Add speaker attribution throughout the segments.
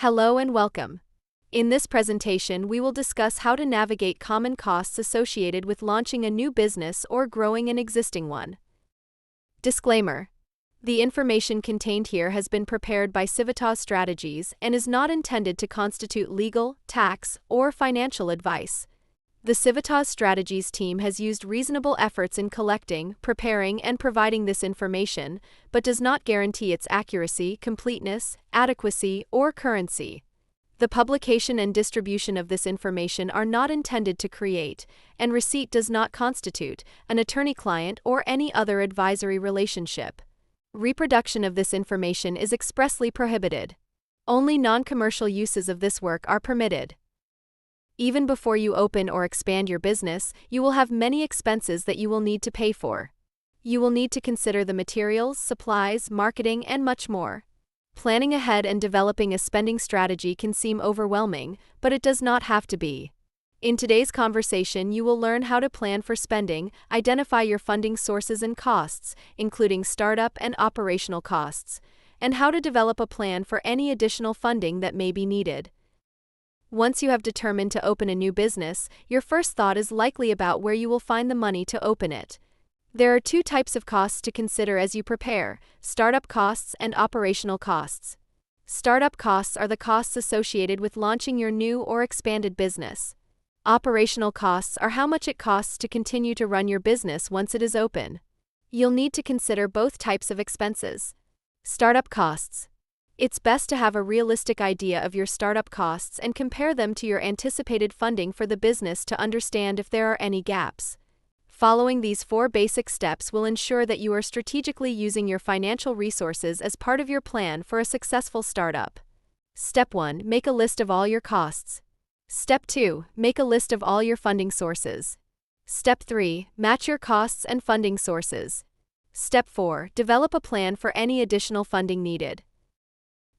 Speaker 1: Hello and welcome. In this presentation, we will discuss how to navigate common costs associated with launching a new business or growing an existing one. Disclaimer: the information contained here has been prepared by Civitas Strategies and is not intended to constitute legal, tax, or financial advice. The Civitas Strategies team has used reasonable efforts in collecting, preparing, and providing this information, but does not guarantee its accuracy, completeness, adequacy, or currency. The publication and distribution of this information are not intended to create, and receipt does not constitute, an attorney-client or any other advisory relationship. Reproduction of this information is expressly prohibited. Only non-commercial uses of this work are permitted. Even before you open or expand your business, you will have many expenses that you will need to pay for. You will need to consider the materials, supplies, marketing, and much more. Planning ahead and developing a spending strategy can seem overwhelming, but it does not have to be. In today's conversation, you will learn how to plan for spending, identify your funding sources and costs, including startup and operational costs, and how to develop a plan for any additional funding that may be needed. Once you have determined to open a new business, your first thought is likely about where you will find the money to open it. There are two types of costs to consider as you prepare: startup costs and operational costs. Startup costs are the costs associated with launching your new or expanded business. Operational costs are how much it costs to continue to run your business once it is open. You'll need to consider both types of expenses. Startup costs. It's best to have a realistic idea of your startup costs and compare them to your anticipated funding for the business to understand if there are any gaps. Following these 4 basic steps will ensure that you are strategically using your financial resources as part of your plan for a successful startup. Step 1. Make a list of all your costs. Step 2. Make a list of all your funding sources. Step 3. Match your costs and funding sources. Step 4. Develop a plan for any additional funding needed.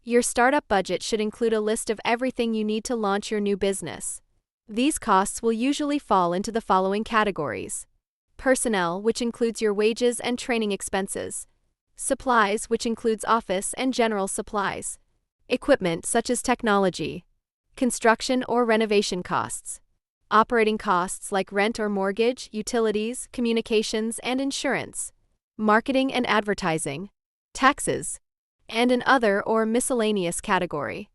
Speaker 1: Your startup budget should include a list of everything you need to launch your new business. These costs will usually fall into the following categories: personnel, which includes your wages and training expenses; supplies, which includes office and general supplies; equipment such as technology; construction or renovation costs; operating costs like rent or mortgage, utilities, communications, and insurance; marketing and advertising; taxes; and an other or miscellaneous category.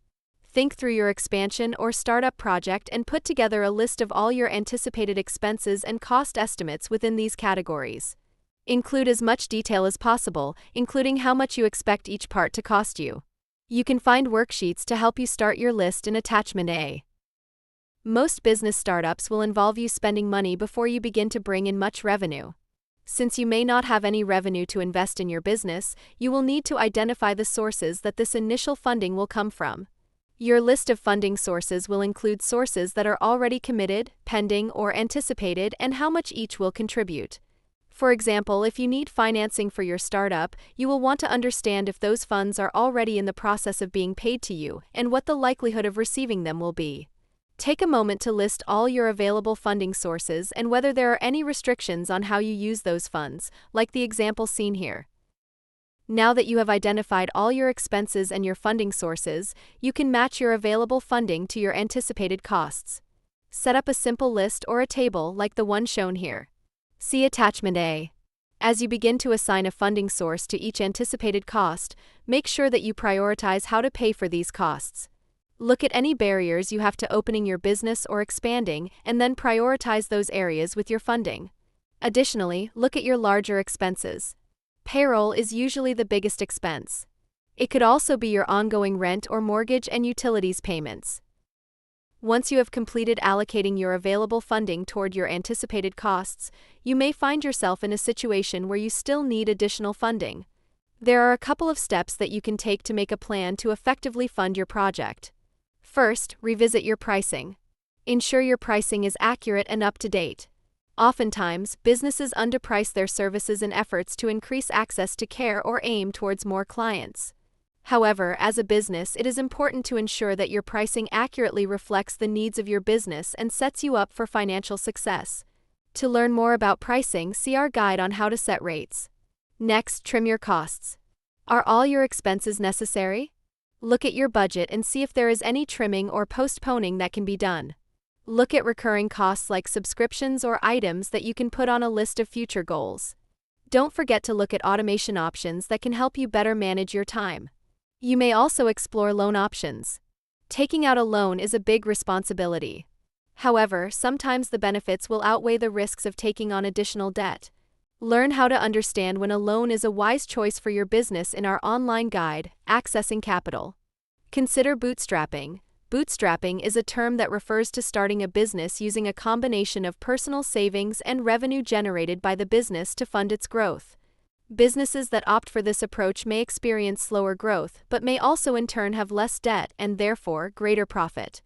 Speaker 1: Think through your expansion or startup project and put together a list of all your anticipated expenses and cost estimates within these categories. Include as much detail as possible, including how much you expect each part to cost you. You can find worksheets to help you start your list in Attachment A. Most business startups will involve you spending money before you begin to bring in much revenue. Since you may not have any revenue to invest in your business, you will need to identify the sources that this initial funding will come from. Your list of funding sources will include sources that are already committed, pending, or anticipated, and how much each will contribute. For example, if you need financing for your startup, you will want to understand if those funds are already in the process of being paid to you and what the likelihood of receiving them will be. Take a moment to list all your available funding sources and whether there are any restrictions on how you use those funds, like the example seen here. Now that you have identified all your expenses and your funding sources, you can match your available funding to your anticipated costs. Set up a simple list or a table like the one shown here. See Attachment A. As you begin to assign a funding source to each anticipated cost, make sure that you prioritize how to pay for these costs. Look at any barriers you have to opening your business or expanding, and then prioritize those areas with your funding. Additionally, look at your larger expenses. Payroll is usually the biggest expense. It could also be your ongoing rent or mortgage and utilities payments. Once you have completed allocating your available funding toward your anticipated costs, you may find yourself in a situation where you still need additional funding. There are a couple of steps that you can take to make a plan to effectively fund your project. First, revisit your pricing. Ensure your pricing is accurate and up to date. Oftentimes, businesses underprice their services in efforts to increase access to care or aim towards more clients. However, as a business, it is important to ensure that your pricing accurately reflects the needs of your business and sets you up for financial success. To learn more about pricing, see our guide on how to set rates. Next, trim your costs. Are all your expenses necessary? Look at your budget and see if there is any trimming or postponing that can be done. Look at recurring costs like subscriptions or items that you can put on a list of future goals. Don't forget to look at automation options that can help you better manage your time. You may also explore loan options. Taking out a loan is a big responsibility. However, sometimes the benefits will outweigh the risks of taking on additional debt. Learn how to understand when a loan is a wise choice for your business in our online guide, Accessing Capital. Consider bootstrapping. Bootstrapping is a term that refers to starting a business using a combination of personal savings and revenue generated by the business to fund its growth. Businesses that opt for this approach may experience slower growth, but may also in turn have less debt and therefore greater profit.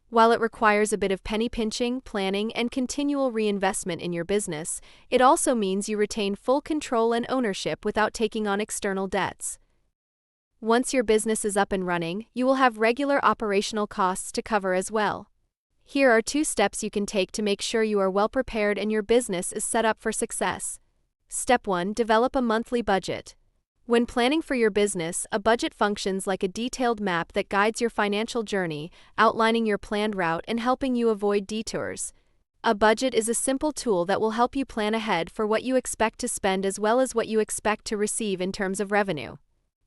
Speaker 1: While it requires a bit of penny pinching, planning, and continual reinvestment in your business, it also means you retain full control and ownership without taking on external debts. Once your business is up and running, you will have regular operational costs to cover as well. Here are 2 steps you can take to make sure you are well prepared and your business is set up for success. Step 1. Develop a monthly budget. When planning for your business, a budget functions like a detailed map that guides your financial journey, outlining your planned route and helping you avoid detours. A budget is a simple tool that will help you plan ahead for what you expect to spend as well as what you expect to receive in terms of revenue.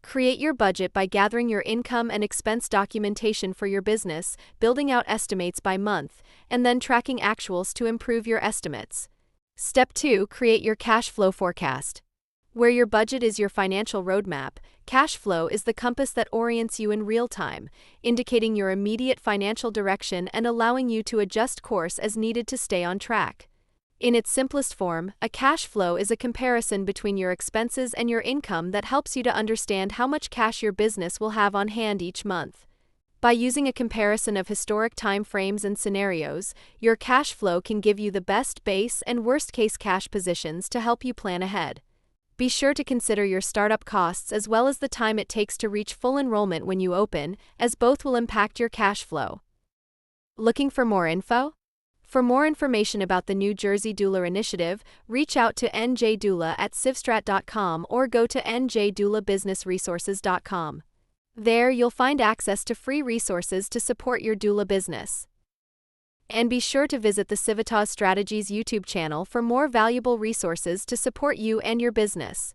Speaker 1: Create your budget by gathering your income and expense documentation for your business, building out estimates by month, and then tracking actuals to improve your estimates. Step 2. Create your cash flow forecast. Where your budget is your financial roadmap, cash flow is the compass that orients you in real time, indicating your immediate financial direction and allowing you to adjust course as needed to stay on track. In its simplest form, a cash flow is a comparison between your expenses and your income that helps you to understand how much cash your business will have on hand each month. By using a comparison of historic time frames and scenarios, your cash flow can give you the best base and worst-case cash positions to help you plan ahead. Be sure to consider your startup costs as well as the time it takes to reach full enrollment when you open, as both will impact your cash flow. Looking for more info? For more information about the New Jersey Doula Initiative, reach out to NJ at civstrat.com or go to njdoulabusinessresources.com. There you'll find access to free resources to support your doula business. And be sure to visit the Civitas Strategies YouTube channel for more valuable resources to support you and your business.